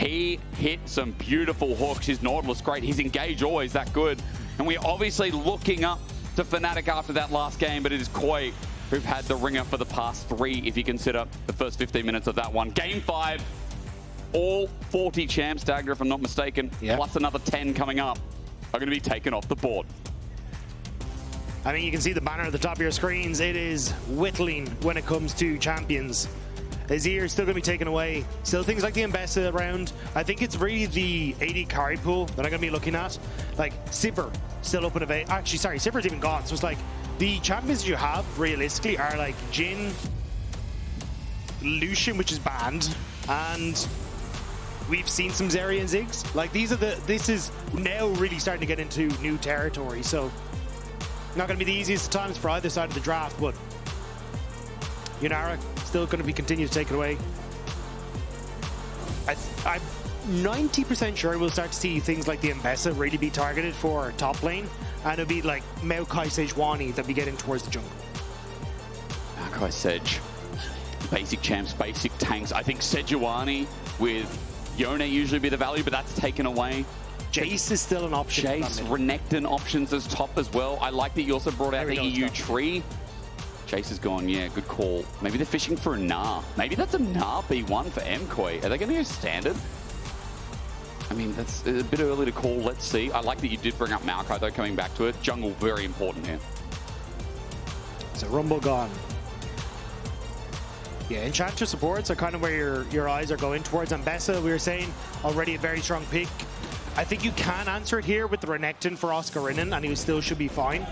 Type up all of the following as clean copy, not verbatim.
He hit some beautiful hooks. His Nautilus great. His engage always that good. And we're obviously looking up to Fnatic after that last game, but it is KOI who've had the ringer for the past 3, if you consider the first 15 minutes of that one. Game 5, all 40 champs, Dagda, if I'm not mistaken, plus another 10 coming up, are going to be taken off the board. I mean, you can see the banner at the top of your screens. It is whittling when it comes to champions. Zeri is still going to be taken away. Still things like the Ambessa around. I think it's really the AD carry pool that I'm going to be looking at. Like, Sivir still up in a... Actually, sorry, Sivir's even gone. So it's like, the champions you have, realistically, are like Jhin, Lucian, which is banned, and we've seen some Zeri and Ziggs. Like, this is now really starting to get into new territory. So, not going to be the easiest of times for either side of the draft, but Giniro still going to be continued to take it away. I'm 90% sure we'll start to see things like the Ambessa really be targeted for top lane, and it'll be like Maokai, Sejuani that be getting towards the jungle. Maokai, Sej, basic champs, basic tanks. I think Sejuani with Yone usually be the value, but that's taken away. Jace is still an option. Jace, Renekton options as top as well. I like that you also brought out the EU tree. Jace is gone, yeah, good call. Maybe they're fishing for a Gnar. Maybe that's a Gnar B1 for MKOI. Are they going to go standard? I mean, that's a bit early to call. Let's see. I like that you did bring up Maokai, though, coming back to it. Jungle, very important here. So Rumble gone. Yeah, Enchanter supports are kind of where your eyes are going towards. Ambessa, we were saying, already a very strong pick. I think you can answer it here with the Renekton for Oscarinin, and he still should be fine.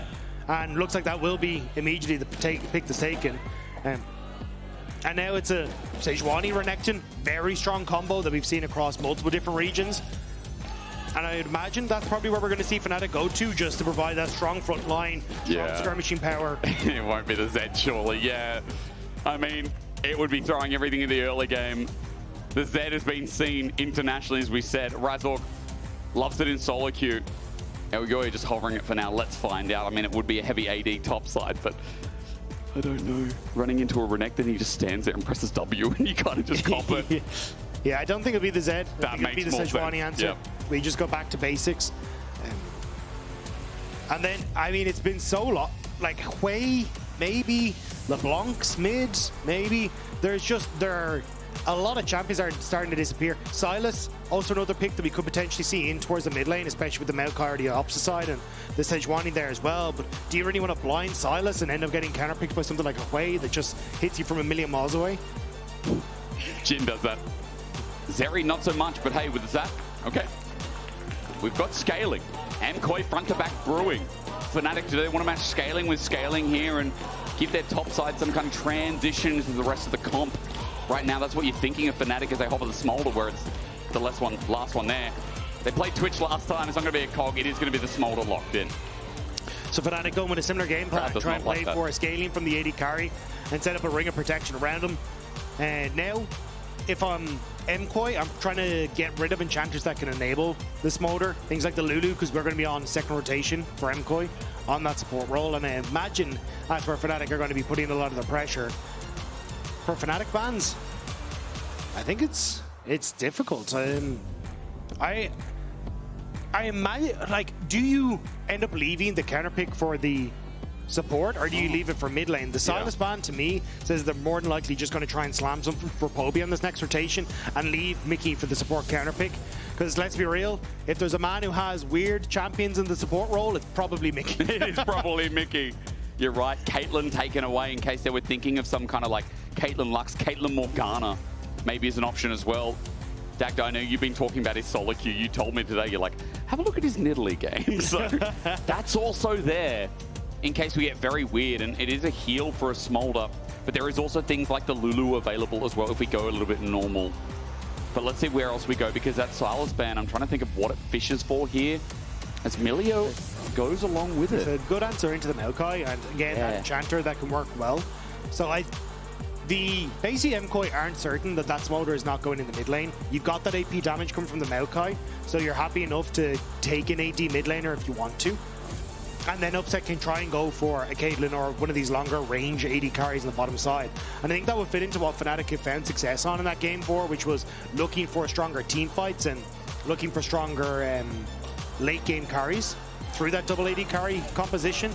And looks like that will be immediately the pick that's taken. And now it's a Sejuani Renekton, very strong combo that we've seen across multiple different regions. And I would imagine that's probably where we're going to see Fnatic go to, just to provide that strong front line, strong skirmishing power. It won't be the Zed, surely, yeah. I mean, it would be throwing everything in the early game. The Zed has been seen internationally, as we said. Razork loves it in solo queue. Elyoya just hovering it for now. Let's find out. I mean, it would be a heavy AD topside, but I don't know. Running into a Renekton, he just stands there and presses W, and you kind of just cop it. Yeah, I don't think it'll be the Zed. That makes it'll be the Sejuani answer. Yep. We just go back to basics. And then, I mean, it's been so long. Like, KOI, maybe. LeBlanc's mid, maybe. There are a lot of champions are starting to disappear. Sylas, also another pick that we could potentially see in towards the mid lane, especially with the Maokai on the opposite side and the Sejuani there as well. But do you really want to blind Sylas and end up getting counterpicked by something like a KOI that just hits you from a million miles away? Jhin does that. Zeri, not so much, but hey, with Zap, okay. We've got scaling. MKOI front to back brewing. Fnatic, do they want to match scaling with scaling here and give their top side some kind of transition to the rest of the comp? Right now, that's what you're thinking of Fnatic as they hop on the Smolder, where it's the last one there. They played Twitch last time. It's not going to be a cog. It is going to be the Smolder locked in. So Fnatic going with a similar game plan, try and play for scaling from the AD carry and set up a ring of protection around him. And now, if I'm MKOI, I'm trying to get rid of enchanters that can enable the Smolder. Things like the Lulu, because we're going to be on second rotation for MKOI on that support role. And I imagine that's where Fnatic are going to be putting a lot of the pressure. For Fnatic fans, I think it's difficult. I imagine, like, do you end up leaving the counter pick for the support, or do you leave it for mid lane? The Sylas ban to me says they're more than likely just going to try and slam something for Poby on this next rotation and leave Mikyx for the support counter pick. Because let's be real, if there's a man who has weird champions in the support role, it's probably Mikyx. It's probably Mikyx. You're right. Caitlyn taken away in case they were thinking of some kind of like Caitlyn Lux, Caitlyn Morgana maybe as an option as well. Dagda, I know you've been talking about his solo queue. You told me today, you're like, have a look at his Nidalee game. So that's also there in case we get very weird. And it is a heal for a Smolder. But there is also things like the Lulu available as well if we go a little bit normal. But let's see where else we go, because that Sylas ban, I'm trying to think of what it fishes for here. As Milio goes along with it. It's a good answer into the Maokai, and again, that enchanter that can work well. So the basic MKOI aren't certain that Smolder is not going in the mid lane. You've got that AP damage coming from the Maokai, so you're happy enough to take an AD mid laner if you want to. And then Upset can try and go for a Caitlyn or one of these longer range AD carries on the bottom side. And I think that would fit into what Fnatic have found success on in that game 4, which was looking for stronger team fights and looking for stronger late game carries through that double AD carry composition.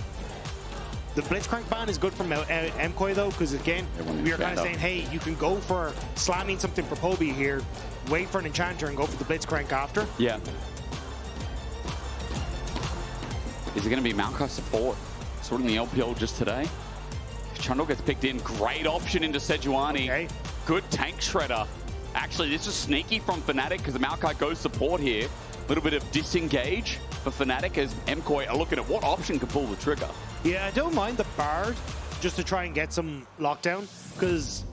The Blitzcrank ban is good from MKOI though, because again, we are kind of saying, hey, you can go for slamming something for Poby here, wait for an Enchanter and go for the Blitzcrank after. Yeah. Is it going to be Maokai support? Sorting the LPL just today. Trundle gets picked in. Great option into Sejuani. Okay. Good tank shredder. Actually, this is sneaky from Fnatic because the Maokai goes support here. A little bit of disengage for Fnatic as MKOI are looking at what option can pull the trigger. Yeah, I don't mind the Bard just to try and get some lockdown, because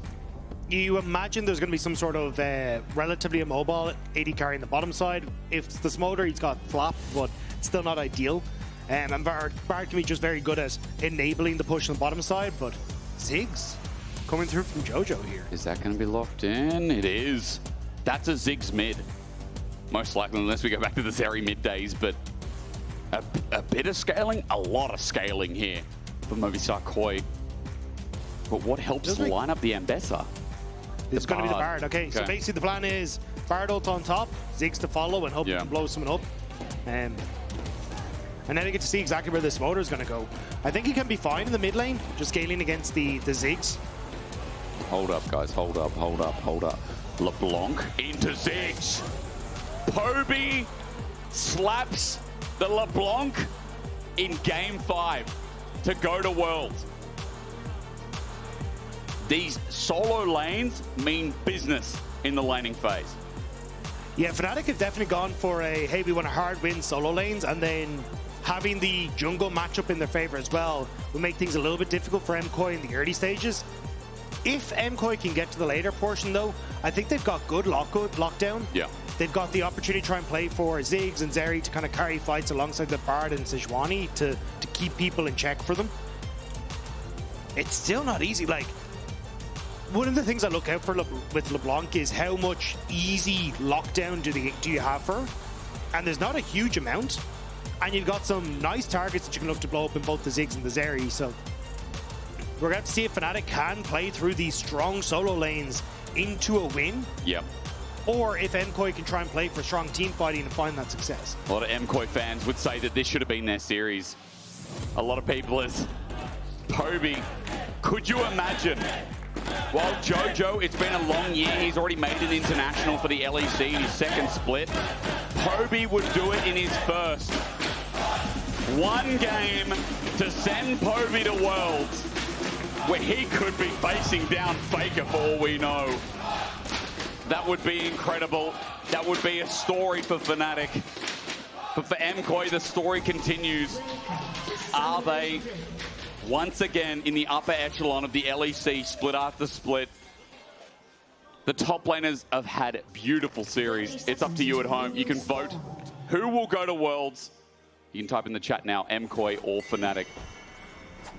you imagine there's going to be some sort of relatively immobile AD carry in the bottom side. If it's the Smolder, he's got flop, but it's still not ideal. And Bard can be just very good at enabling the push on the bottom side, but Ziggs coming through from Jojo here. Is that going to be locked in? It is. That's a Ziggs mid. Most likely, unless we go back to the Zeri mid days, but a bit of scaling, a lot of scaling here for Movistar KOI. But what helps line up the Ambessa? It's going to be the Bard. Okay, so basically the plan is Bard ult on top, Ziggs to follow and hope you can blow someone up. And then I get to see exactly where this Smolder is going to go. I think he can be fine in the mid lane, just scaling against the Ziggs. Hold up, guys. Hold up, hold up, hold up. LeBlanc into Ziggs. Poby slaps the LeBlanc in game 5 to go to Worlds. These solo lanes mean business in the laning phase. Yeah, Fnatic have definitely gone for a, hey, we want to hard win solo lanes, and then having the jungle matchup in their favor as well will make things a little bit difficult for MKOI in the early stages. If MKOI can get to the later portion though, I think they've got good lockdown. Yeah. They've got the opportunity to try and play for Ziggs and Zeri to kind of carry fights alongside the Bard and Sejuani to keep people in check for them. It's still not easy. Like, one of the things I look out for with LeBlanc is how much easy lockdown do you have for her? And there's not a huge amount. And you've got some nice targets that you can look to blow up in both the Ziggs and the Zeri. So we're going to see if Fnatic can play through these strong solo lanes into a win. Yep. Or if MKOI can try and play for strong team fighting and find that success. A lot of MKOI fans would say that this should have been their series. A lot of people as Poby. Could you imagine? While Jojo, it's been a long year. He's already made an international for the LEC in his second split. Poby would do it in his first. One game to send Poby to Worlds, where he could be facing down Faker for all we know. That would be incredible. That would be a story for Fnatic. But for MKOI, the story continues. Are they once again in the upper echelon of the LEC split after split? The top laners have had beautiful series. It's up to you at home. You can vote who will go to Worlds. You can type in the chat now, MKOI or Fnatic.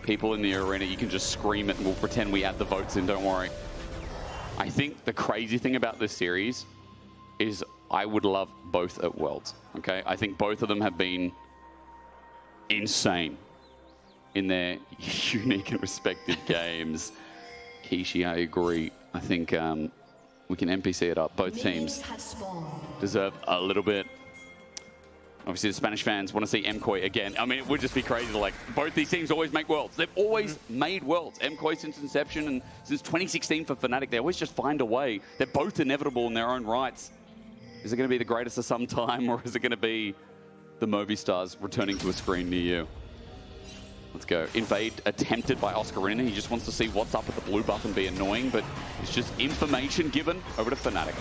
People in the arena, you can just scream it and we'll pretend we add the votes in, don't worry. I think the crazy thing about this series is I would love both at Worlds, okay? I think both of them have been insane in their unique and respective games. Kishi, I agree. I think we can NPC it up. Both teams deserve a little bit. Obviously, the Spanish fans want to see MKOI again. I mean, it would just be crazy. Like, both these teams always make Worlds. They've always made Worlds. MKOI since inception and since 2016 for Fnatic, they always just find a way. They're both inevitable in their own rights. Is it going to be the greatest of some time, or is it going to be the Movistars returning to a screen near you? Let's go. Invade attempted by Oscarinin. He just wants to see what's up with the blue buff and be annoying, but it's just information given over to Fnatic.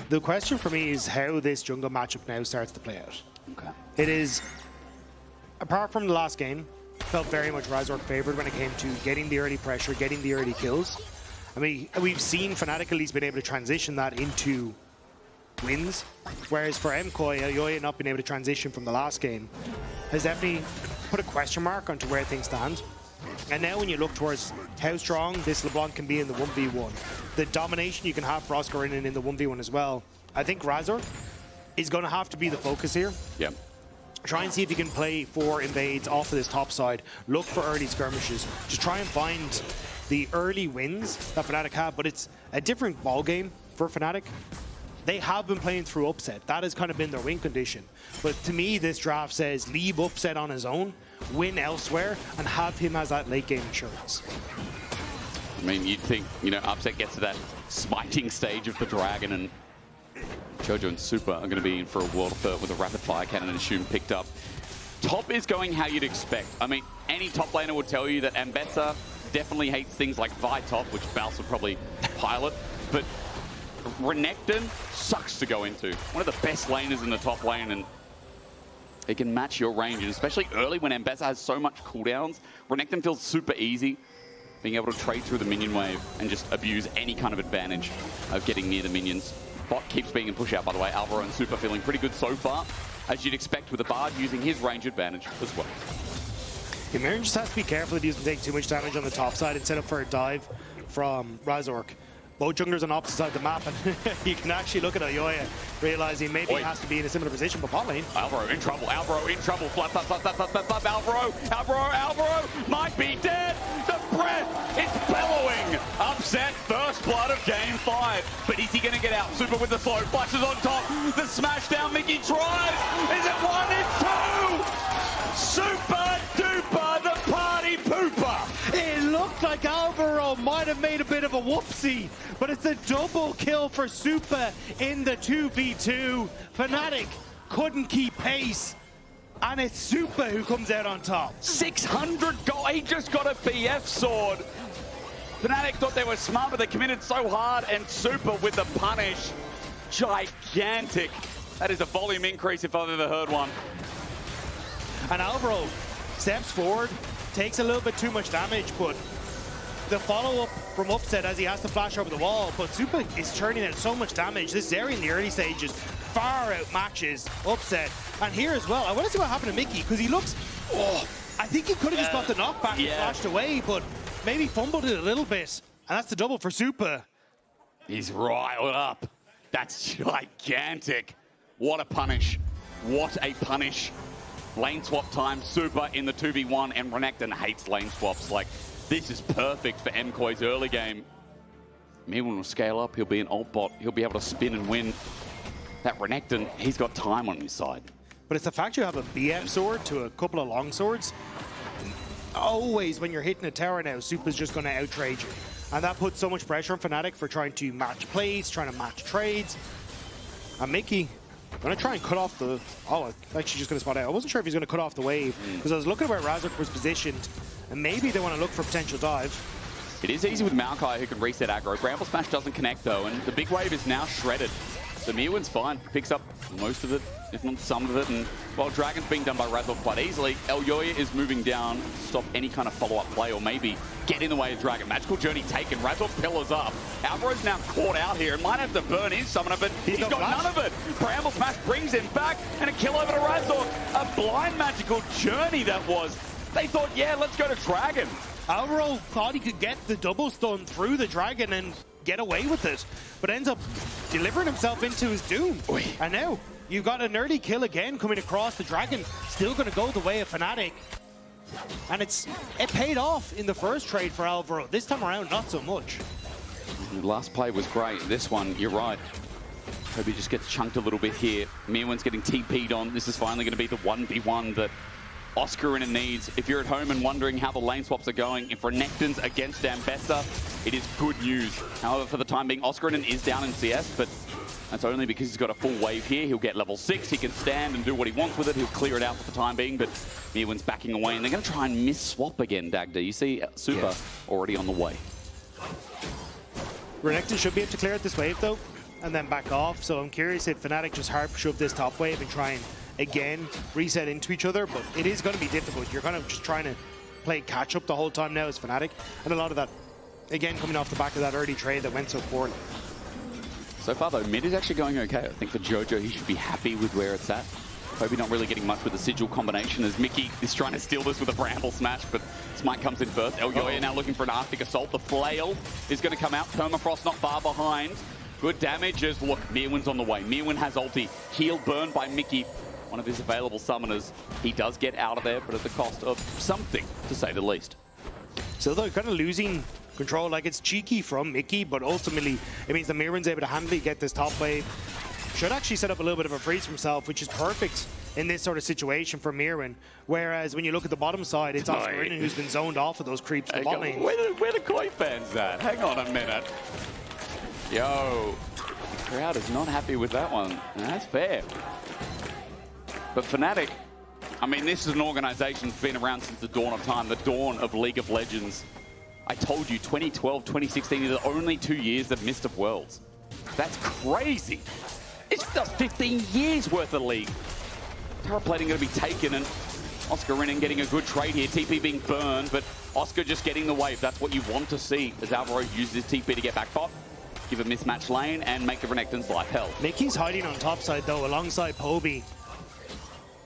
The question for me is how this jungle matchup now starts to play out. Okay. It is, apart from the last game, felt very much Razork favored when it came to getting the early pressure, getting the early kills. I mean, we've seen Fnatic at least been able to transition that into wins, whereas for MKOI, Elyoya not being able to transition from the last game has definitely put a question mark onto where things stand. And now when you look towards how strong this LeBlanc can be in the 1v1, the domination you can have for Oscarinin in the 1v1 as well, I think Razork is going to have to be the focus here. Yeah. Try and see if you can play 4 invades off of this top side. Look for early skirmishes. Just try and find the early wins that Fnatic have, but it's a different ball game for Fnatic. They have been playing through upset. That has kind of been their win condition. But to me, this draft says leave upset on his own, win elsewhere, and have him as that late game insurance. I mean, you'd think, you know, upset gets to that smiting stage of the dragon, and Jojo and Supa are going to be in for a world of hurt with a rapid fire cannon and assume picked up. Top is going how you'd expect. I mean, any top laner would tell you that Ambessa definitely hates things like Vi top, which Baus would probably pilot, but Renekton sucks to go into. One of the best laners in the top lane, and they can match your range, and especially early when Ambessa has so much cooldowns, Renekton feels super easy, being able to trade through the minion wave and just abuse any kind of advantage of getting near the minions. Bot keeps being in push out, by the way. Alvaro and Supa feeling pretty good so far, as you'd expect with a Bard using his range advantage as well. Yeah, Myrwn just has to be careful that he doesn't take too much damage on the top side and set up for a dive from Razork. Both junglers on opposite side of the map, and you can actually look at Elyoya, realizing maybe he has to be in a similar position, but bot lane. Alvaro in trouble, Alvaro in trouble. Flap, flap, flap, flap, flap, flap, flap. Alvaro might be dead. The breath is bellowing. Upset, first blood of game 5. But is he going to get out? Supa with the slow, flashes on top. The smash down, Mikyx tries. Is it 1? It's 2. Super duper, the party pooper. It looked like Alvaro might have made a bit of a whoopsie, but it's a double kill for Supa in the 2v2. Fnatic couldn't keep pace, and it's Supa who comes out on top. 600 gold. He just got a BF sword. Fnatic thought they were smart, but they committed so hard, and Supa with the punish. Gigantic. That is a volume increase if I've ever heard one. And Alvaro steps forward, takes a little bit too much damage, but the follow-up from upset as he has to flash over the wall, but Supa is churning out so much damage. This Zeri in the early stages far outmatches upset. And here as well, I want to see what happened to Mikyx, because he looks, I think he could have just got the knockback and flashed away, but maybe fumbled it a little bit. And that's the double for Supa. He's riled up. That's gigantic. What a punish. What a punish. Lane swap time, Supa in the 2v1, and Renekton hates lane swaps. Like, this is perfect for MKOI's early game. Myrwn will scale up, he'll be an ult bot, he'll be able to spin and win. That Renekton, he's got time on his side. But it's the fact you have a BF sword to a couple of long swords. Always when you're hitting a tower now, Supa's just going to outtrade you. And that puts so much pressure on Fnatic for trying to match plays, trying to match trades. And Mikyx going to try and cut off the... Oh, actually just going to spot out. I wasn't sure if he's going to cut off the wave, because I was looking at where Razork was positioned, and maybe they want to look for potential dive. It is easy with Maokai, who can reset aggro. Bramble Smash doesn't connect, though, and the big wave is now shredded. So Myrwn's fine. Picks up most of it, if not some of it, and while Dragon's being done by Razork quite easily, Elyoya is moving down to stop any kind of follow-up play, or maybe get in the way of Dragon. Magical Journey taken. Razork pillars up. Alvaro's now caught out here and might have to burn his summoner, but he's got none of it. Bramble Smash brings him back, and a kill over to Razork. A blind Magical Journey that was. They thought, yeah, let's go to Dragon. Alvaro thought he could get the double stun through the Dragon and get away with it, but ends up delivering himself into his doom. Oy. And now you've got an early kill again coming across the Dragon, still going to go the way of Fnatic. And it paid off in the first trade for Alvaro. This time around, not so much. The last play was great. This one, you're right. Poby just gets chunked a little bit here. Myrwn's getting TP'd on. This is finally going to be the 1v1 that Oscarinin needs. If you're at home and wondering how the lane swaps are going, if Renekton's against Ambessa, it is good news. However, for the time being, Oscarinin is down in CS, but that's only because he's got a full wave here. He'll get level 6, he can stand and do what he wants with it. He'll clear it out for the time being, but Myrwn's backing away, and they're going to try and miss-swap again, Dagda. You see Supa already on the way. Renekton should be able to clear out this wave, though, and then back off. So I'm curious if Fnatic just hard shove this top wave and try and again reset into each other, but it is going to be difficult. You're kind of just trying to play catch up the whole time now as Fnatic, and a lot of that again coming off the back of that early trade that went so poorly. So far though, mid is actually going okay. I think for Jojo, he should be happy with where it's at. Poby not really getting much with the Sigil combination, as Mikyx is trying to steal this with a Bramble Smash, but Smite comes in first. Elyoya now looking for an Arctic Assault. The flail is going to come out. Permafrost not far behind. Good damage as, look, Myrwn's on the way. Myrwn has ulti. Heal burn by Mikyx, one of his available summoners. He does get out of there, but at the cost of something, to say the least. So they're kind of losing control. Like, it's cheeky from Mikyx, but ultimately it means that Myrwn's able to handily get this top wave. Should actually set up a little bit of a freeze for himself, which is perfect in this sort of situation for Myrwn. Whereas when you look at the bottom side, it's Oscarinin who's been zoned off of those creeps in the bot lane. Where the KOI fans at? Hang on a minute. Yo, the crowd is not happy with that one. That's fair. But Fnatic, I mean, this is an organization that's been around since the dawn of time, the dawn of League of Legends. I told you, 2012, 2016 are the only 2 years they've missed of Worlds. That's crazy. It's just 15 years worth of league. Turret plating going to be taken, and Oscarinin getting a good trade here. TP being burned, but Oscar just getting the wave. That's what you want to see as Alvaro uses his TP to get back bot, give a mismatch lane, and make the Renekton's life hell. Mikyx's hiding on top side, though, alongside Poby.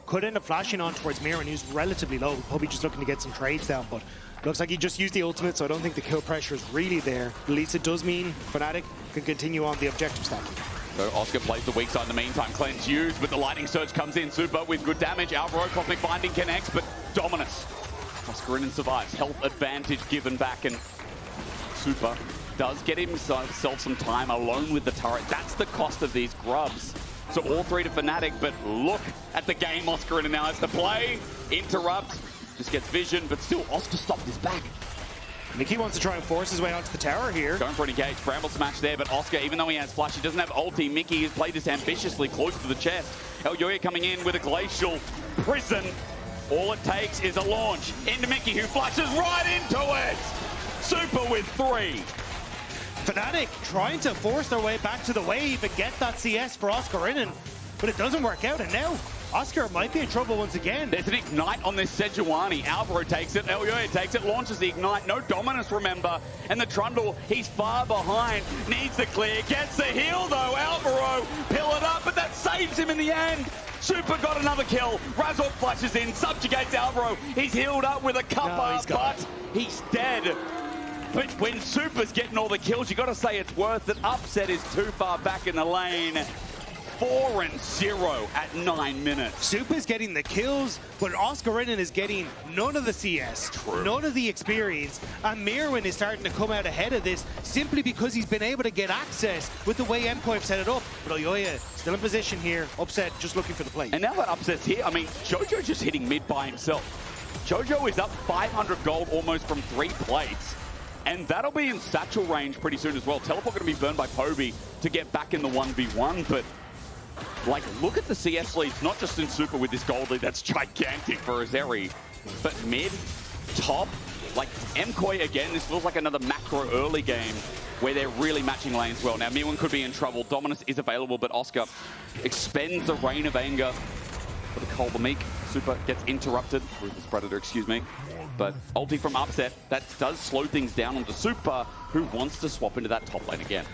Could end up flashing on towards Myrwn, who's relatively low. Poby just looking to get some trades down, but looks like he just used the ultimate, so I don't think the kill pressure is really there. At least it does mean Fnatic can continue on the objective stacking. So Oscar plays the weak side in the meantime. Cleanse used, but the lightning surge comes in. Supa with good damage. Alvaro Cosmic Binding connects, but dominance. Oscarinin survives. Health advantage given back, and Supa does get himself some time alone with the turret. That's the cost of these grubs. So all three to Fnatic, but look at the game Oscarinin now has to play. Interrupt, just gets vision, but still Oscar stopped his back. Mikyx wants to try and force his way onto the tower here. Going for an engage, Bramble smash there, but Oscar, even though he has flash, he doesn't have ulti. Mikyx has played this ambitiously close to the chest. Elyoya coming in with a glacial prison. All it takes is a launch into Mikyx, who flashes right into it. Supa with 3. Fnatic trying to force their way back to the wave and get that CS for Oscarinin, but it doesn't work out, and now Oscar might be in trouble once again. There's an ignite on this Sejuani. Alvaro takes it, Elyoya takes it, launches the ignite. No dominance, remember. And the Trundle, he's far behind. Needs the clear, gets the heal though. Alvaro, pill it up, but that saves him in the end. Supa got another kill. Razork flashes in, subjugates Alvaro. He's healed up with a cuppa, but he's dead. But when Supa's getting all the kills, you got to say it's worth it. Upset is too far back in the lane. 4-0 at 9 minutes. Supa's getting the kills, but Oscarinin is getting none of the CS, none of the experience, and Myrwn is starting to come out ahead of this simply because he's been able to get access with the way MKOI have set it up. But Elyoya still in position here, Upset just looking for the play. And now that Upset's here, I mean, Jojo just hitting mid by himself. Jojo is up 500 gold almost from 3 plates. And that'll be in satchel range pretty soon as well. Teleport going to be burned by Poby to get back in the 1v1, but like, look at the CS leads, not just in Supa with this gold lead that's gigantic for Zeri, but mid, top, like MKOI again, this feels like another macro early game where they're really matching lanes well. Now, Myrwn could be in trouble. Dominance is available, but Oscar expends the Rain of Anger for the Colbamique. Supa gets interrupted, Ruthless Predator, excuse me. But ulti from Upset, that does slow things down onto Supa, who wants to swap into that top lane again.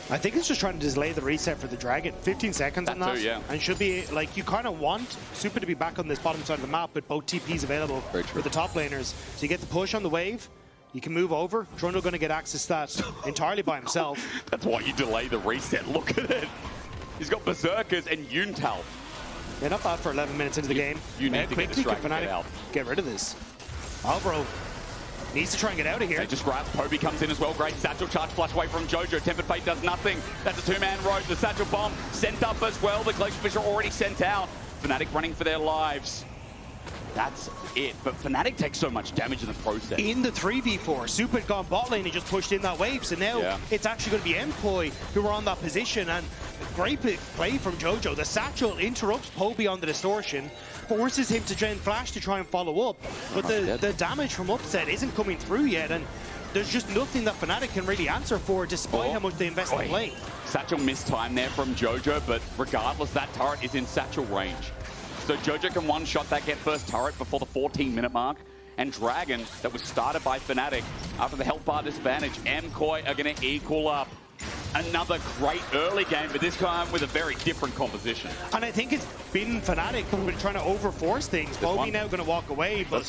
I think it's just trying to delay the reset for the Dragon. 15 seconds on that. Too, yeah. And should be, like, you kind of want Supa to be back on this bottom side of the map with both TPs available for the top laners. So you get the push on the wave, you can move over. Trundle going to get access to that entirely by himself. That's why you delay the reset. Look at it. He's got Berserkers and Yuntal. Yeah, not bad for 11 minutes into the game. You need to get distracted, get out. Get rid of this. Alvaro needs to try and get out of here. They just grabs. Poby comes in as well. Great satchel charge flash away from Jojo. Tempered Fate does nothing. That's a 2-man road. The satchel bomb sent up as well. The Glacier are already sent out. Fnatic running for their lives. That's it. But Fnatic takes so much damage in the process. In the 3v4, Supa had gone bot lane and just pushed in that wave. So now it's actually going to be MKOI who are on that position. And great play from Jojo. The satchel interrupts Poby on the distortion, forces him to drain flash to try and follow up. But the damage from Upset isn't coming through yet. And there's just nothing that Fnatic can really answer for despite how much they invest in play. Satchel missed time there from Jojo, but regardless, that turret is in satchel range. So Jojo can one-shot that, get first turret before the 14-minute mark. And Dragon, that was started by Fnatic after the health bar disadvantage, MKOI are going to equal up. Another great early game, but this time with a very different composition. And I think it's been Fnatic who've been trying to overforce things. Poby now going to walk away, but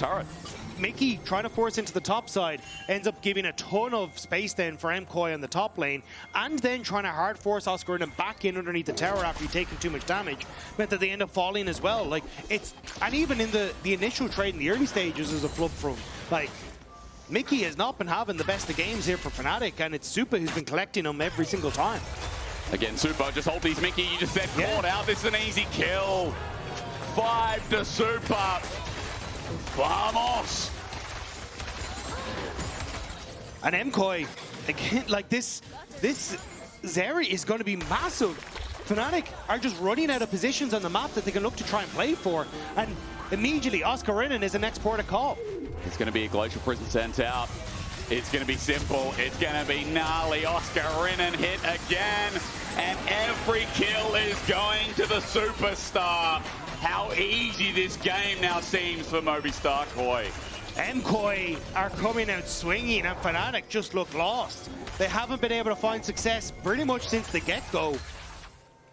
Mikyx trying to force into the top side ends up giving a ton of space then for MKOI on the top lane, and then trying to hard force Oscarinin back in underneath the tower after he'd taken too much damage, meant that they end up falling as well. Like, it's, and even in the initial trade in the early stages is a flub from, like, Mikyx has not been having the best of games here for Fnatic, and it's Supa who's been collecting them every single time. Again, Supa, just hold these, Mikyx. You just said caught out. This is an easy kill. 5 to Supa. Vamos. And MKOI, again, like this Zeri is going to be massive. Fnatic are just running out of positions on the map that they can look to try and play for, and immediately Oscarinin is the next port of call. It's going to be a Glacial Prison sent out. It's going to be simple. It's going to be gnarly. Oscarinin hit again, and every kill is going to the superstar. How easy this game now seems for Movistar KOI. MKOI are coming out swinging, and Fnatic just look lost. They haven't been able to find success pretty much since the get-go.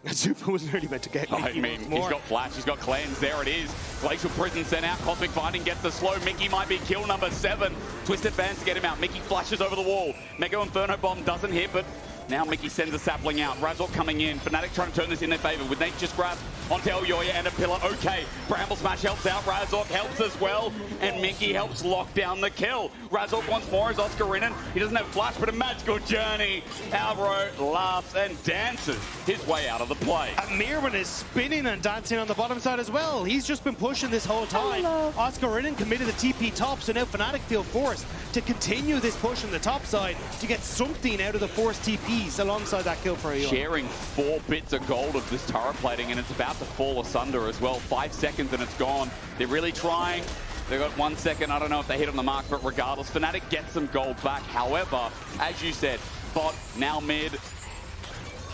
Supa wasn't really meant to get I mean, he's got Flash, he's got Cleanse, there it is. Glacial Prison sent out, Cosmic Binding gets the slow. Mikyx might be kill number 7. Twisted Fans to get him out. Mikyx flashes over the wall. Mega Inferno Bomb doesn't hit, but now Mikyx sends a sapling out. Razork coming in. Fnatic trying to turn this in their favor with Nature's Grasp onto Elyoya and a pillar. Okay, Bramble Smash helps out. Razork helps as well, and Mikyx helps lock down the kill. Razork wants more as Oscarinin. He doesn't have Flash, but a magical journey. Alvaro laughs and dances his way out of the play. And Myrwn is spinning and dancing on the bottom side as well. He's just been pushing this whole time. Oscarinin committed the TP top, so now Fnatic feel forced to continue this push on the top side to get something out of the forced TPs alongside that kill for Elyoya. Sharing 4 bits of gold of this turret plating, and it's about to fall asunder as well. 5 seconds and it's gone. They're really trying. They've got 1 second. I don't know if they hit on the mark, but regardless, Fnatic gets some gold back. However, as you said, bot, now mid,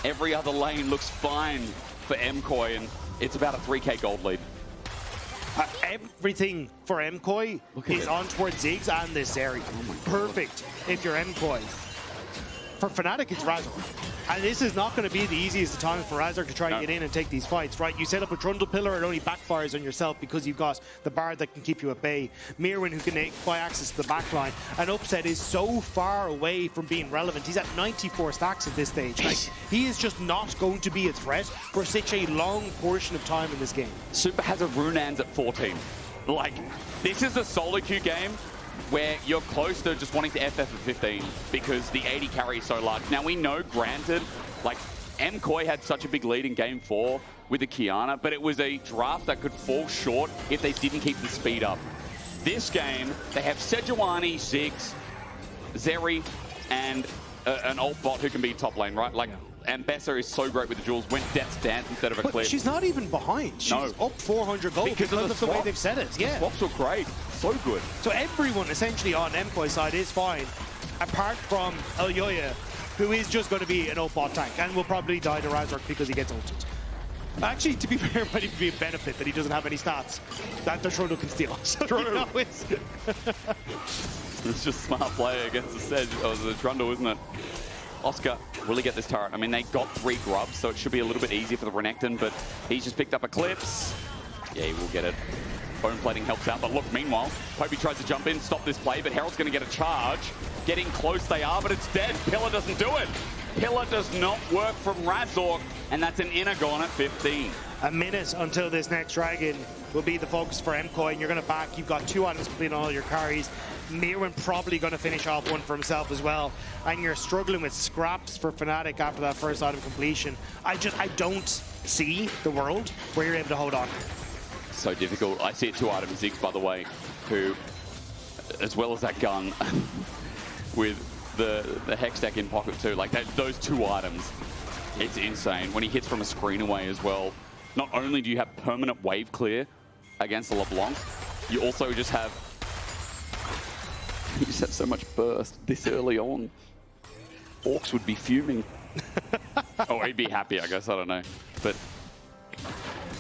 every other lane looks fine for MKOI, and it's about a 3k gold lead. Everything for MKOI is on towards Ziggs and this Zeri. Perfect if you're MKOI. For Fnatic, it's Razork. And this is not going to be the easiest time for Razork to try and get in and take these fights, right? You set up a Trundle pillar, it only backfires on yourself because you've got the Bard that can keep you at bay. Myrwn, who can buy access to the backline. And Upset is so far away from being relevant. He's at 94 stacks at this stage. Like, he is just not going to be a threat for such a long portion of time in this game. Supa has a Runans at 14. Like, this is a solo queue game where you're close to just wanting to FF at 15 because the AD carry is so large. Now we know, granted, like MKOI had such a big lead in game 4 with the Qiyana, but it was a draft that could fall short if they didn't keep the speed up. This game, they have Sejuani, Ziggs, Zeri, and an ult bot who can be top lane, right? Like, Ambessa is so great with the jewels, went Death's Dance instead of a clip. She's not even behind. She's up 400 gold because of the way they've set it. Yeah. The swaps were great. So good. So everyone essentially on MKOI's side is fine, apart from Elyoya, who is just going to be an ult bot tank and will probably die to Razork because he gets ulted. Actually, to be fair, it might even be a benefit that he doesn't have any stats that the Trundle can steal. So, True. You know, it's just smart play against the Sedge. Oh, the Trundle, isn't it? Oscar really get this turret. I mean, they got 3 grubs, so it should be a little bit easier for the Renekton, but he's just picked up Eclipse. Yeah, he will get it. Bone plating helps out, but look, meanwhile, Poby tries to jump in, stop this play, but Herald's going to get a charge. Getting close they are, but it's dead. Pillar doesn't do it. Pillar does not work from Razork, and that's an inner gone at 15. A minute until this next dragon will be the focus for MKOI, and you're going to back. You've got 2 items complete on all your carries. Myrwn probably going to finish off one for himself as well. And you're struggling with scraps for Fnatic after that first item completion. I don't see the world where you're able to hold on. So difficult. I see it 2 items. Ziggs, by the way, who, as well as that gun, with the Hex deck in pocket too, like those 2 items, it's insane. When he hits from a screen away as well, not only do you have permanent wave clear against the LeBlanc, you also just have so much burst this early on. Orcs would be fuming. Oh, he'd be happy, I guess. I don't know. But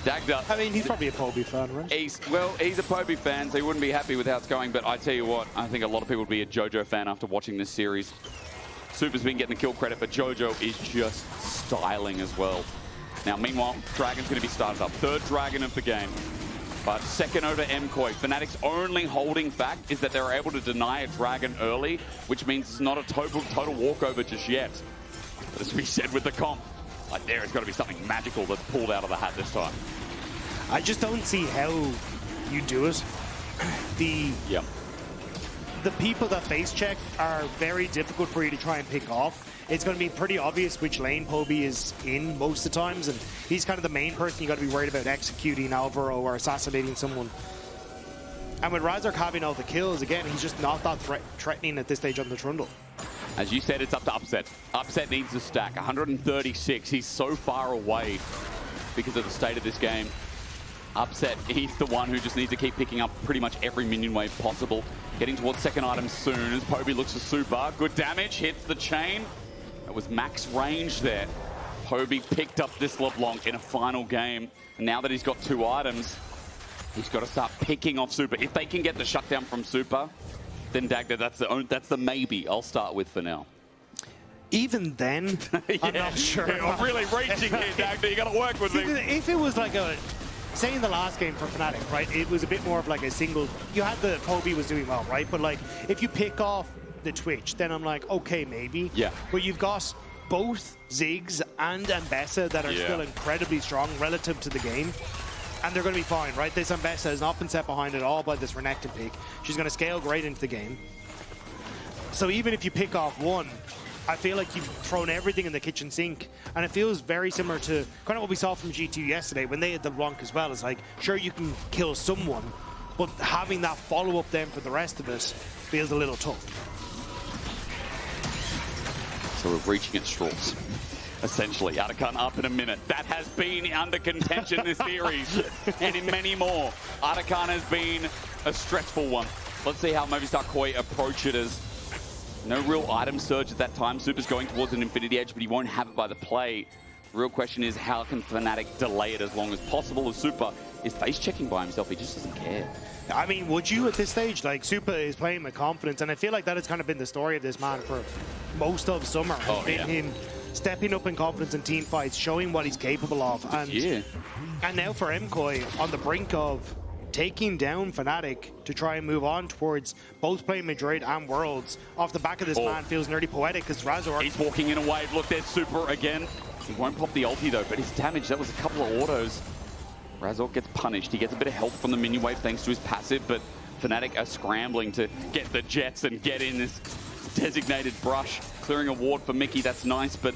Dagda, I mean, he's probably a Poby fan, right? He's a Poby fan, so he wouldn't be happy with how it's going. But I tell you what, I think a lot of people would be a Jojo fan after watching this series. Supa's been getting the kill credit, but Jojo is just styling as well. Now, meanwhile, Dragon's going to be started up. 3rd Dragon of the game. But second over MKOI. Fnatic's only holding fact is that they're able to deny a dragon early, which means it's not a total walkover just yet. But as we said with the comp, like there has got to be something magical that's pulled out of the hat this time. I just don't see how you do it. The people that face check are very difficult for you to try and pick off. It's going to be pretty obvious which lane Poby is in most of the times, and he's kind of the main person you got to be worried about executing Alvaro or assassinating someone. And with Razork having all the kills, again, he's just not that threatening at this stage on the Trundle. As you said, it's up to Upset. Upset needs to stack. 136. He's so far away because of the state of this game. Upset, he's the one who just needs to keep picking up pretty much every minion wave possible. Getting towards second item soon as Poby looks for Supa. Good damage, hits the chain. It was max range there. Poby picked up this LeBlanc in a final game. And now that he's got 2 items, he's got to start picking off Supa. If they can get the shutdown from Supa, then Dagda, that's the maybe I'll start with for now. Even then, yeah, I'm not sure. Yeah, I'm really reaching here, Dagda. You got to work with me. If it was like a... Say in the last game for Fnatic, right, it was a bit more of like a single... You had the Poby was doing well, right? But like, if you pick off the Twitch, then I'm like, okay, maybe. Yeah. But you've got both Ziggs and Ambessa that are still incredibly strong relative to the game. And they're going to be fine, right? This Ambessa has not been set behind at all by this Renekton pick. She's going to scale great into the game. So even if you pick off one, I feel like you've thrown everything in the kitchen sink, and it feels very similar to kind of what we saw from G2 yesterday when they had the LeBlanc as well. It's like, sure, you can kill someone, but having that follow-up then for the rest of us feels a little tough. So we're reaching at straws. Essentially, Artican up in a minute. That has been under contention this series, and in many more. Artican has been a stressful one. Let's see how Movistar KOI approach it as no real item surge at that time. Supa's going towards an Infinity Edge, but he won't have it by the play. The real question is, how can Fnatic delay it as long as possible? As Supa is face-checking by himself, he just doesn't care. I mean, would you at this stage? Like, Supa is playing with confidence, and I feel like that has kind of been the story of this man for most of summer. Him stepping up in confidence in team fights, showing what he's capable of. And now for MKOI on the brink of taking down Fnatic to try and move on towards both playing Madrid and Worlds. Off the back of this man feels nearly poetic because Razork... He's walking in a wave. Look, there's Supa again. He won't pop the ulti though, but his damage, that was a couple of autos. Razork gets punished. He gets a bit of help from the minion wave thanks to his passive, but Fnatic are scrambling to get the jets and get in this designated brush. Clearing a ward for Mikyx, that's nice, but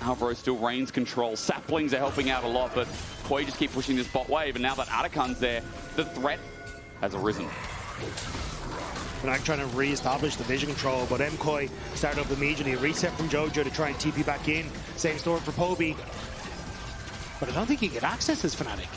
Alvaro still reigns control. Saplings are helping out a lot, but KOI just keep pushing this bot wave, and now that Artican's there, the threat has arisen. Fnatic trying to re-establish the vision control, but MKOI started up immediately. A reset from Jojo to try and TP back in. Same story for Poby. But I don't think he can get access as Fnatic.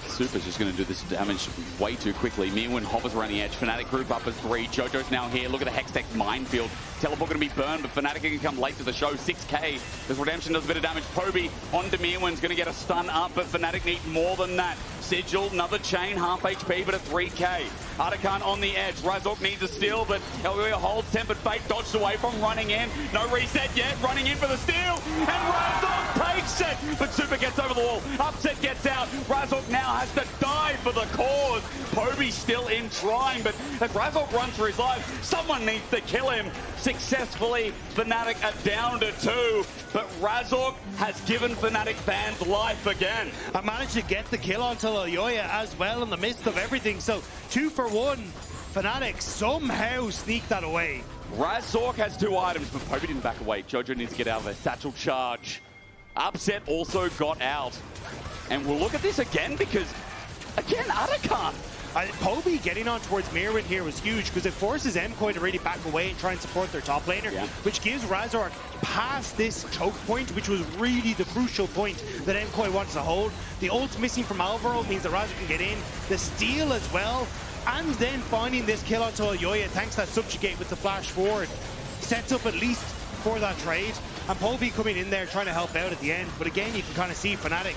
Supa's just going to do this damage way too quickly. Myrwn hovers around the edge. Fnatic group up as 3. Jojo's now here. Look at the Hextech minefield. Teleport going to be burned, but Fnatic can come late to the show. 6k. This Redemption does a bit of damage. Poby onto Myrwn's going to get a stun up, but Fnatic need more than that. Sigil, another chain, half HP, but a 3k. Artican on the edge. Razork needs a steal, but Elyoya holds Tempered Fate, dodged away from running in. No reset yet. Running in for the steal, and Razork takes it, but Supa gets over the wall. Upset gets out. Razork now has to die for the cause. Poby still in trying, but as Razork runs for his life, someone needs to kill him. Successfully, Fnatic are down to 2, but Razork has given Fnatic fans life again. I managed to get the kill onto Elyoya as well in the midst of everything, so 2 for 1. Fnatic somehow sneak that away. Razork has 2 items, but Poby didn't back away. Jojo needs to get out of there. Satchel charge. Upset also got out. And we'll look at this again because, again, Artican. Poby getting on towards Myrwn here was huge because it forces MKOI to really back away and try and support their top laner, which gives Razork past this choke point, which was really the crucial point that MKOI wants to hold. The ult missing from Alvaro means that Razork can get in. The steal as well, and then finding this kill onto Elyoya thanks to that subjugate with the flash forward. Sets up at least for that trade. And Poby coming in there trying to help out at the end. But again, you can kind of see Fnatic,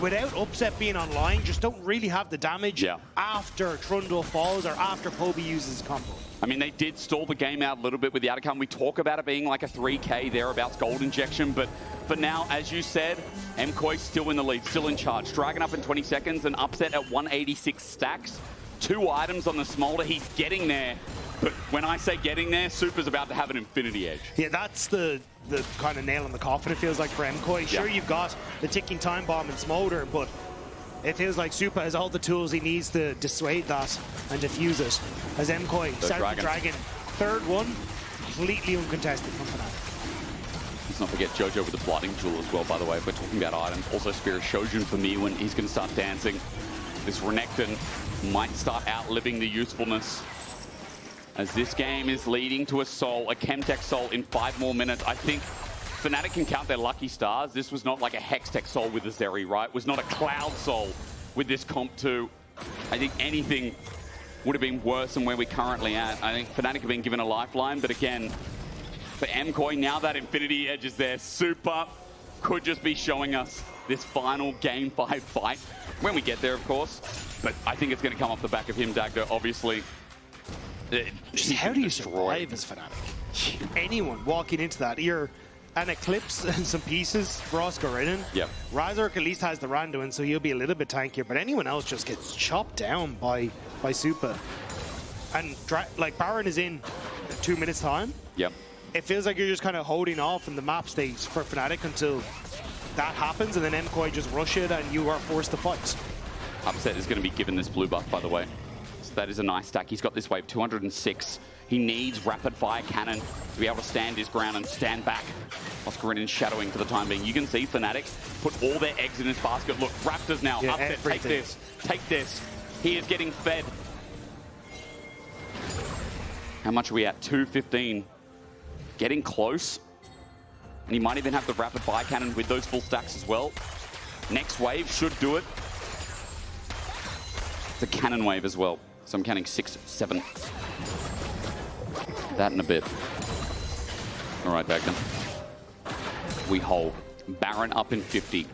without Upset being online, just don't really have the damage after Trundle falls or after Poby uses his combo. I mean, they did stall the game out a little bit with the outcome. We talk about it being like a 3K thereabouts gold injection, but for now, as you said, MKOI still in the lead, still in charge. Dragon up in 20 seconds, and Upset at 186 stacks. 2 items on the Smolder. He's getting there, but when I say getting there, Supa's about to have an infinity edge. Yeah, that's the kind of nail in the coffin, it feels like, for MKOI. Sure, you've got the ticking time bomb and Smolder, but it feels like Supa has all the tools he needs to dissuade that and defuse it. As MKOI starts the Dragon. Third one, completely uncontested from Fnatic. Let's not forget Jojo with the Blighting Jewel as well, by the way, if we're talking about items. Also Spirit Shojin for Myrwn. He's going to start dancing. This Renekton might start outliving the usefulness, as this game is leading to a soul, a Chemtech soul in 5 more minutes. I think Fnatic can count their lucky stars. This was not like a Hextech soul with the Zeri, right? It was not a Cloud soul with this comp 2. I think anything would have been worse than where we're currently at. I think Fnatic have been given a lifeline, but again, for MKOI, now that Infinity Edge is there, Supa could just be showing us this final Game 5 fight. When we get there, of course. But I think it's going to come off the back of him, Dagda, obviously. Just how do you survive as Fnatic? Anyone walking into that, you're an Eclipse and some pieces for Oscarinin. Yep. Razork at least has the Randuin, so he'll be a little bit tankier, but anyone else just gets chopped down by Supa. And like Baron is in 2 minutes time. Yep. It feels like you're just kind of holding off in the map stage for Fnatic until that happens, and then MKOI just rush it and you are forced to fight. Upset is going to be given this blue buff, by the way. So that is a nice stack. He's got this wave, 206. He needs rapid fire cannon to be able to stand his ground and stand back. Oscarinin shadowing for the time being. You can see Fnatic put all their eggs in his basket. Look, Raptors now. Yeah, Upset, take this. Take this. He is getting fed. How much are we at? 215. Getting close. And he might even have the rapid fire cannon with those full stacks as well. Next wave should do it. It's a cannon wave as well. So I'm counting 6, 7. That in a bit. All right, Dagda. We hold. Baron up in 50.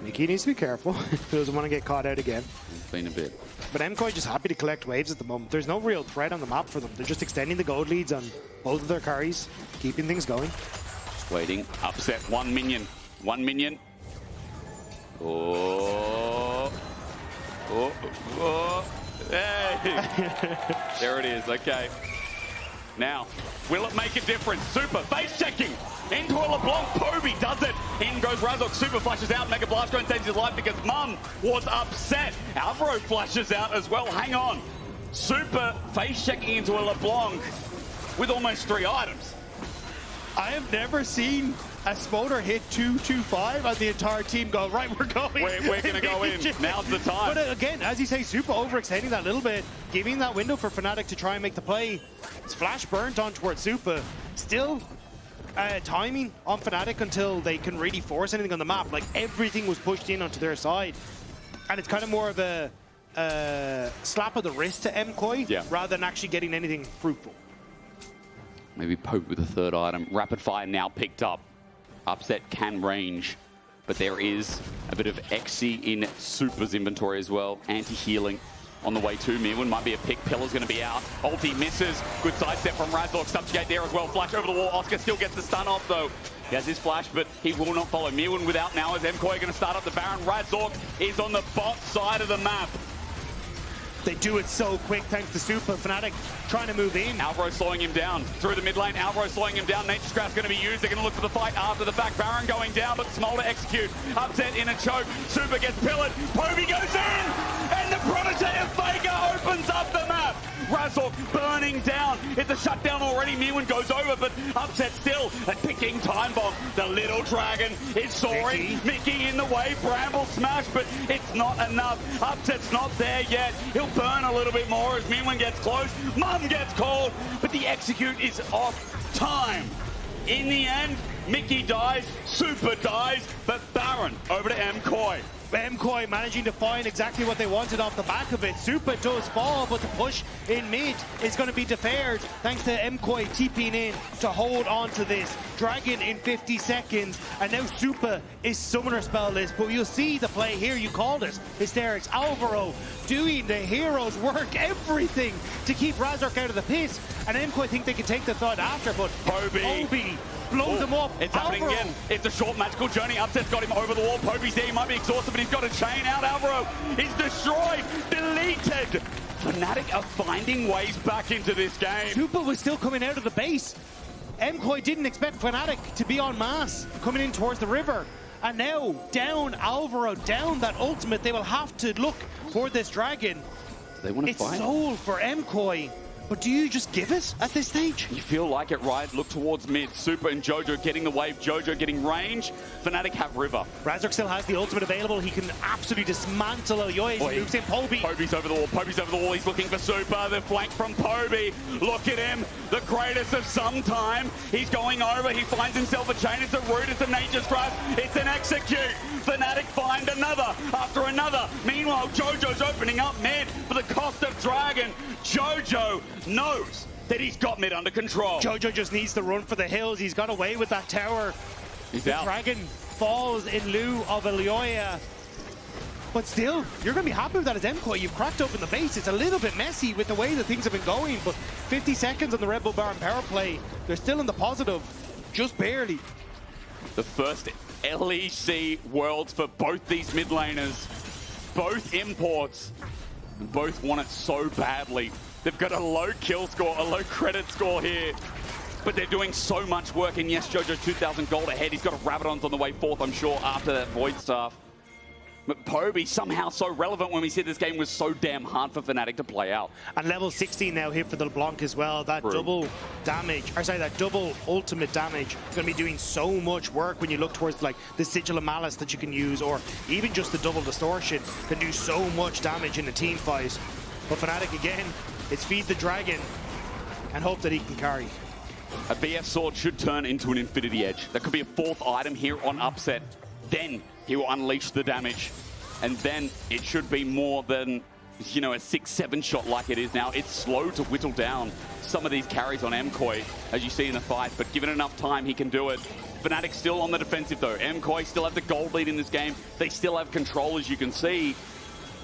Mikyx needs to be careful. He doesn't want to get caught out again. It's been a bit. But MKOI just happy to collect waves at the moment. There's no real threat on the map for them. They're just extending the gold leads on both of their carries, keeping things going. Just waiting. Upset. 1 minion. 1 minion. Oh. Oh. Oh. Hey. There it is. Okay. Now, will it make a difference? Supa face checking into a LeBlanc. Poby does it. In goes Razork. Supa flashes out. Mega Blast Gun saves his life because Mum was upset. Alvaro flashes out as well. Hang on. Supa face checking into a LeBlanc with almost 3 items. I have never seen a Smolder hit 2-2-5 and the entire team go, right, we're going. We're going to go in. Now's the time. But again, as you say, Supa overextending that little bit, giving that window for Fnatic to try and make the play. It's flash burnt on towards Supa. Still timing on Fnatic until they can really force anything on the map. Like, everything was pushed in onto their side. And it's kind of more of a slap of the wrist to MKOI rather than actually getting anything fruitful. Maybe Pope with the 3rd item. Rapid fire now picked up. Upset can range, but there is a bit of XC in Supa's inventory as well. Anti-healing on the way to Myrwn. Might be a pick. Pillar's going to be out. Ulti misses. Good sidestep from Razork. Subjugate there as well. Flash over the wall. Oscar still gets the stun off though. He has his flash, but he will not follow. Myrwn without now as MKOI going to start up the Baron. Razork is on the bot side of the map. They do it so quick thanks to Supa. Fnatic trying to move in. Alvaro slowing him down through the mid lane. Alvaro slowing him down. Nature's Grasp going to be used. They're going to look for the fight after the fact. Baron going down, but Smolder execute. Upset in a choke. Supa gets pillared. Poby goes in! And the protege of Vega opens up the map. Razork burning down. It's a shutdown already. Myrwn goes over, but Upset still. A ticking time bomb. The little dragon is soaring. Mikyx in the way. Bramble smash, but it's not enough. Upset's not there yet. He'll burn a little bit more as Myrwn gets close. Mum gets called, but the execute is off time. In the end, Mikyx dies, Supa dies, but Baron over to MKOI. MKOI managing to find exactly what they wanted off the back of it. Supa does fall, but the push in mid is going to be deferred thanks to MKOI TPing in to hold on to this. Dragon in 50 seconds, and now Supa is summoner spell-less, but you'll see the play here, you called it. Hysterics, Alvaro doing the hero's work, everything to keep Razork out of the pit, and MKOI think they can take the thought after, but Poby blows him up. It's happening again. It's a short magical journey. Upset's got him over the wall. Poby's there. He might be exhausted, but he's got a chain out. Alvaro is destroyed, deleted. Fnatic are finding ways back into this game. Supa was still coming out of the base. MKOI didn't expect Fnatic to be en masse coming in towards the river. And now, down Alvaro, down that ultimate, they will have to look for this dragon. They want to fight. It's sold for MKOI. But do you just give it at this stage? You feel like it, right? Look towards mid. Supa and Jojo getting the wave. Jojo getting range. Fnatic have river. Razork still has the ultimate available. He can absolutely dismantle Elyoya as he moves in. Poby. Poby's over the wall. Poby's over the wall. He's looking for Supa. The flank from Poby. Look at him. The greatest of some time. He's going over. He finds himself a chain. It's a root. It's a nature's grasp. It's an execute. Fnatic find another after another. Meanwhile, Jojo's opening up mid for the cost of Dragon. Jojo knows that he's got mid under control. Jojo just needs to run for the hills. He's got away with that tower. He's out. Dragon falls in lieu of Elyoya. But still, you're going to be happy with that as MKOI. You've cracked open the base. It's a little bit messy with the way that things have been going, but 50 seconds on the Red Bull Baron power play. They're still in the positive, just barely. The first LEC Worlds for both these mid laners. Both imports. Both want it so badly. They've got a low kill score, a low credit score here. But they're doing so much work. And yes, Jojo's 2,000 gold ahead. He's got a Rabadon's on the way forth, I'm sure, after that Void Staff. But Poby somehow so relevant when we said this game was so damn hard for Fnatic to play out. And level 16 now here for the LeBlanc as well. That double damage, or sorry, that double ultimate damage is going to be doing so much work when you look towards like the Sigil of Malice that you can use, or even just the double distortion can do so much damage in a team fight. But Fnatic again, it's feed the dragon and hope that he can carry. A BF sword should turn into an Infinity Edge. That could be a fourth item here on Upset. Then he will unleash the damage. And then it should be more than, you know, a 6-7 shot like it is now. It's slow to whittle down some of these carries on MKOI, as you see in the fight. But given enough time, he can do it. Fnatic still on the defensive, though. MKOI still have the gold lead in this game. They still have control, as you can see.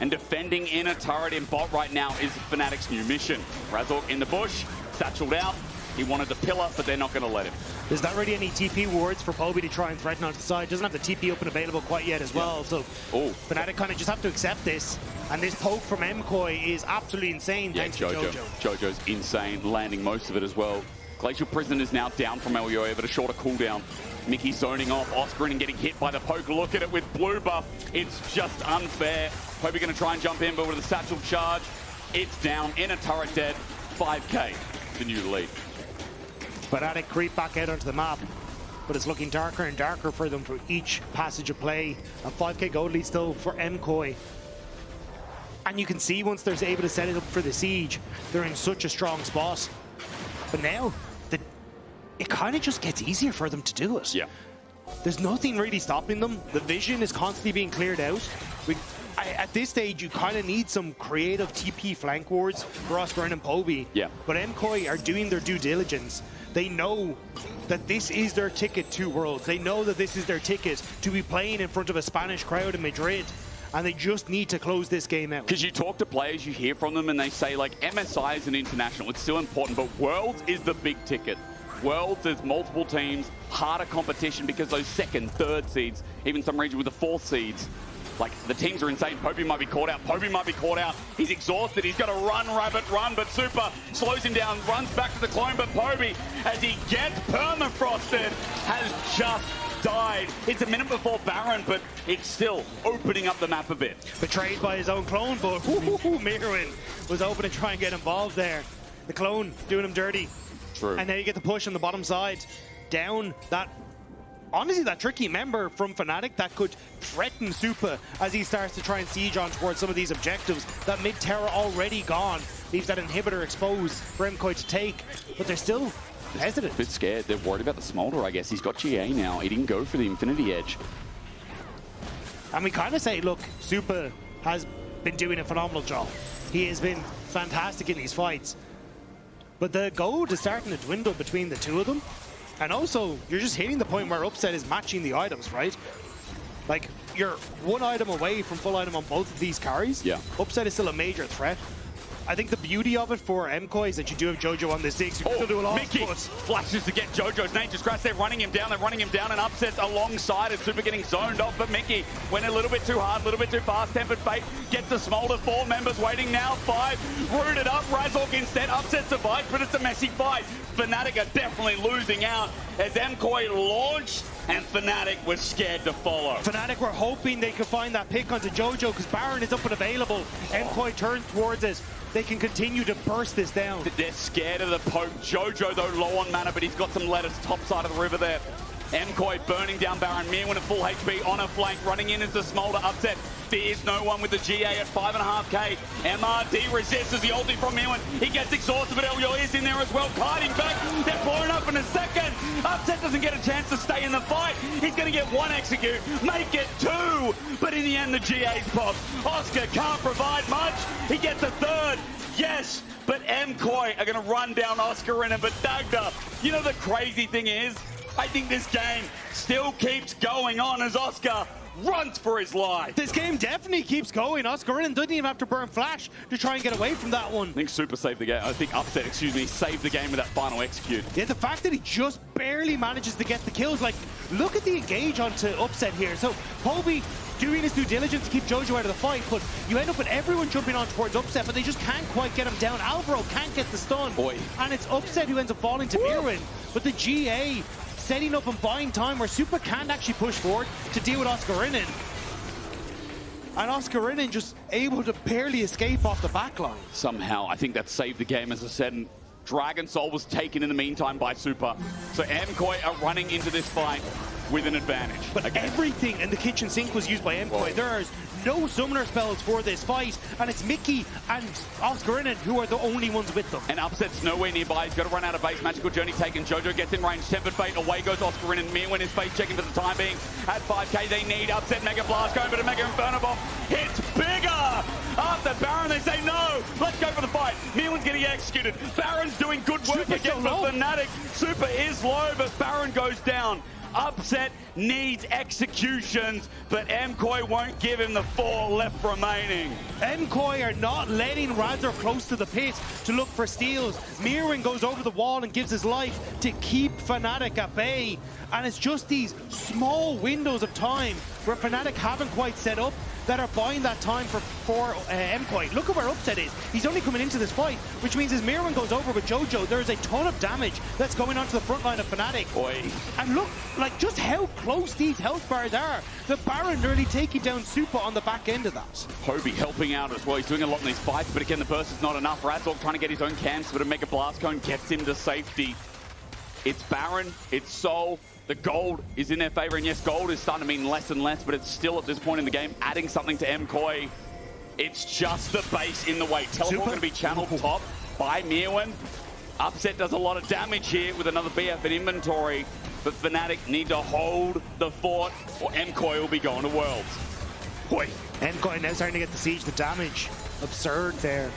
And defending in a turret in bot right now is Fnatic's new mission. Razork in the bush, satcheled out. He wanted to pillar, but they're not going to let him. There's not really any TP wards for Poby to try and threaten onto the side. Doesn't have the TP open available quite yet as well. So Fnatic kind of just have to accept this. And this poke from MKOI is absolutely insane thanks to Jojo. Jojo's insane, landing most of it as well. Glacial Prison is now down from Elyoya, but a shorter cooldown. Mickey zoning off, Oscarinin getting hit by the poke. Look at it with blue buff. It's just unfair. Poby going to try and jump in, but with a satchel charge, it's down. In a turret dead. 5k, the new lead. Fnatic creep back out onto the map, but it's looking darker and darker for them for each passage of play. A 5k gold lead still for MKOI. And you can see once they're able to set it up for the siege, they're in such a strong spot. But now, it kind of just gets easier for them to do it. Yeah. There's nothing really stopping them. The vision is constantly being cleared out. At this stage, you kind of need some creative TP flank wards for Oscarinin and Poby. Yeah. But MKOI are doing their due diligence. They know that this is their ticket to Worlds. They know that this is their ticket to be playing in front of a Spanish crowd in Madrid. And they just need to close this game out. Because you talk to players, you hear from them, and they say, like, MSI is an international. It's still important, but Worlds is the big ticket. Worlds, there's multiple teams, harder competition because those second, third seeds, even some region with the fourth seeds, like, the teams are insane. Poby might be caught out. Poby might be caught out. He's exhausted. He's got to run, Rabbit, run. But Supa slows him down, runs back to the clone. But Poby, as he gets permafrosted, has just died. It's a minute before Baron, but it's still opening up the map a bit. Betrayed by his own clone, but Myrwn was open to try and get involved there. The clone doing him dirty. True. And now you get the push on the bottom side. Down that... Honestly, that tricky member from Fnatic that could threaten Supa as he starts to try and siege on towards some of these objectives. That mid tower already gone. Leaves that inhibitor exposed for MKOI to take. But they're still hesitant. A bit scared. They're worried about the Smolder, I guess. He's got GA now. He didn't go for the Infinity Edge. And we kind of say, look, Supa has been doing a phenomenal job. He has been fantastic in these fights. But the gold is starting to dwindle between the two of them. And also, you're just hitting the point where Upset is matching the items, right? Like, you're one item away from full item on both of these carries. Yeah. Upset is still a major threat. I think the beauty of it for MKOI is that you do have Jojo on the Ziggs. You can still do a lot. Mikyx flashes to get Jojo's Nature's Crash. They're running him down, and Upset's alongside it. Supa getting zoned off, but Mikyx went a little bit too hard, a little bit too fast. Tempered Fate gets the Smolder. 4 members waiting now. 5 rooted up. Razork instead. Upset survives, but it's a messy fight. Fnatic are definitely losing out as MKOI launched, and Fnatic was scared to follow. Fnatic were hoping they could find that pick onto Jojo because Baron is up and available. MKOI turns towards it. They can continue to burst this down. They're scared of the poke. Jojo, though, low on mana, but he's got some letters top side of the river there. MKOI burning down Baron. Myrwn at full HP on a flank, running in into Smolder. Upset fears no one with the GA at 5.5k. MRD resists as the ulti from Myrwn. He gets exhausted, but Elyoya is in there as well, kiting back. They're blowing up in a second. Upset doesn't get a chance to stay in the fight. He's going to get 1 execute, make it 2. But in the end, the GA's popped. Oscar can't provide much. He gets a 3rd. Yes, but MKOI are going to run down Oscarinin, but Dagda, you know the crazy thing is, I think this game still keeps going on as Oscar runs for his life. This game definitely keeps going. Oscarinin doesn't even have to burn flash to try and get away from that one. I think Supa saved the game. I think Upset, saved the game with that final execute. Yeah, the fact that he just barely manages to get the kills, like, look at the engage onto Upset here. So, Poby doing his due diligence to keep Jojo out of the fight, but you end up with everyone jumping on towards Upset, but they just can't quite get him down. Alvaro can't get the stun, and it's Upset who ends up falling to Myrwn. But the GA setting up and buying time where Supa can't actually push forward to deal with Oscarinin. And Oscarinin just able to barely escape off the backline. Somehow, I think that saved the game, as I said. And Dragon Soul was taken in the meantime by Supa. So MKOI are running into this fight with an advantage. But everything in the kitchen sink was used by MKOI. There's no summoner spells for this fight, and it's Mikyx and Oscarinin who are the only ones with them. And Upset's nowhere nearby. He's got to run out of base. Magical Journey taken. Jojo gets in range. Tempered Fate. Away goes Oscarinin. Myrwn is face checking for the time being. At 5k, they need Upset. Mega Blast going, but a Mega Inferno Bomb hits bigger. After Baron, they say no. Let's go for the fight. Myrwn's getting executed. Baron's doing good work again for Fnatic. Supa is low, but Baron goes down. Upset needs executions, but MKOI won't give him the 4 left remaining. MKOI are not letting Razork close to the pit to look for steals. Myrwn goes over the wall and gives his life to keep Fnatic at bay. And it's just these small windows of time where Fnatic haven't quite set up that are buying that time for MKOI. Look at where Upset is. He's only coming into this fight, which means as Myrwn goes over with Jojo, there's a ton of damage that's going onto the front line of Fnatic. And look, like, just how close these health bars are. The Baron nearly taking down Supa on the back end of that. Poby helping out as well. He's doing a lot in these fights, but again, the burst is not enough. Razork trying to get his own camps, but a Mega Blast Cone gets him to safety. It's Baron, it's Soul. The gold is in their favor, and yes, gold is starting to mean less and less, but it's still at this point in the game adding something to MKOI. It's just the base in the way. Teleport going to be channeled top by Myrwn. Upset does a lot of damage here with another BF in inventory, but Fnatic need to hold the fort, or MKOI will be going to Worlds. MKOI now starting to get the siege, the damage. Absurd there.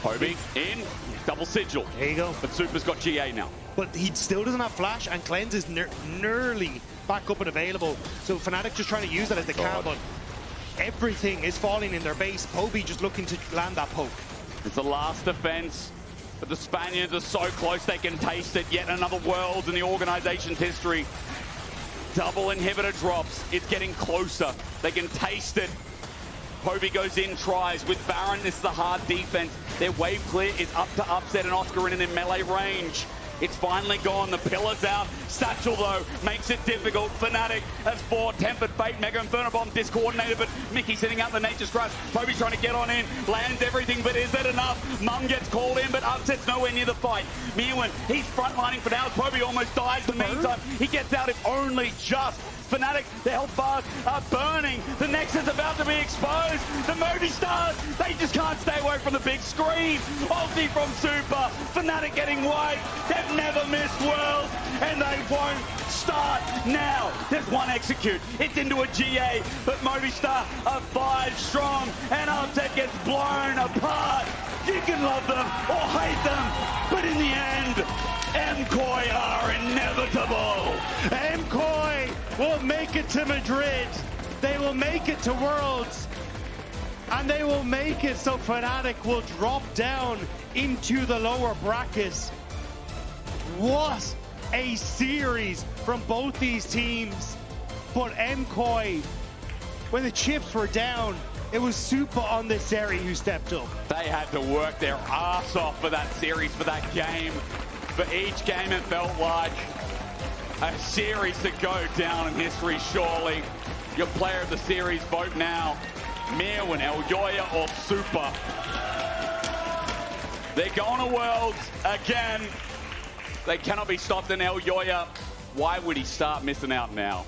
Poby in, double sigil. There you go. But Supa's got GA now. But he still doesn't have flash, and Cleanse is nearly back up and available. So Fnatic just trying to use that as they can, but everything is falling in their base. Poby just looking to land that poke. It's the last defense, but the Spaniards are so close they can taste it. Yet another Worlds in the organization's history. Double inhibitor drops. It's getting closer. They can taste it. Poby goes in, tries. With Baron, this is the hard defense. Their wave clear is up to Upset and Oscarinin in melee range. It's finally gone. The pillar's out. Satchel, though, makes it difficult. Fnatic has 4. Tempered Fate, Mega Inferno Bomb discoordinated, but Mikyx sitting out the Nature's Crash. Poby trying to get on in. Lands everything, but is that enough? Mum gets called in, but Upset's nowhere near the fight. Myrwn, he's frontlining for now. Poby almost dies in the meantime. He gets out if only just. Fnatic, the health bars are burning. The Nexus about to be exposed. The Movistars, they just can't stay away from the big screen. Ulti from Supa. Fnatic getting wiped. They've never missed Worlds, and they won't start now. There's one execute. It's into a GA, but Movistar are 5 strong, and Artec gets blown apart. You can love them or hate them, but in the end, MKOI are inevitable. MKOI will make it to Madrid. They will make it to Worlds. And they will make it so Fnatic will drop down into the lower brackets. What a series from both these teams. But MKOI, when the chips were down, it was Supa on the Zeri who stepped up. They had to work their ass off for that series, for that game. For each game, it felt like a series to go down in history, surely. Your player of the series, vote now. Myrwn, Elyoya, or Supa. They're going to Worlds again. They cannot be stopped in Elyoya. Why would he start missing out now?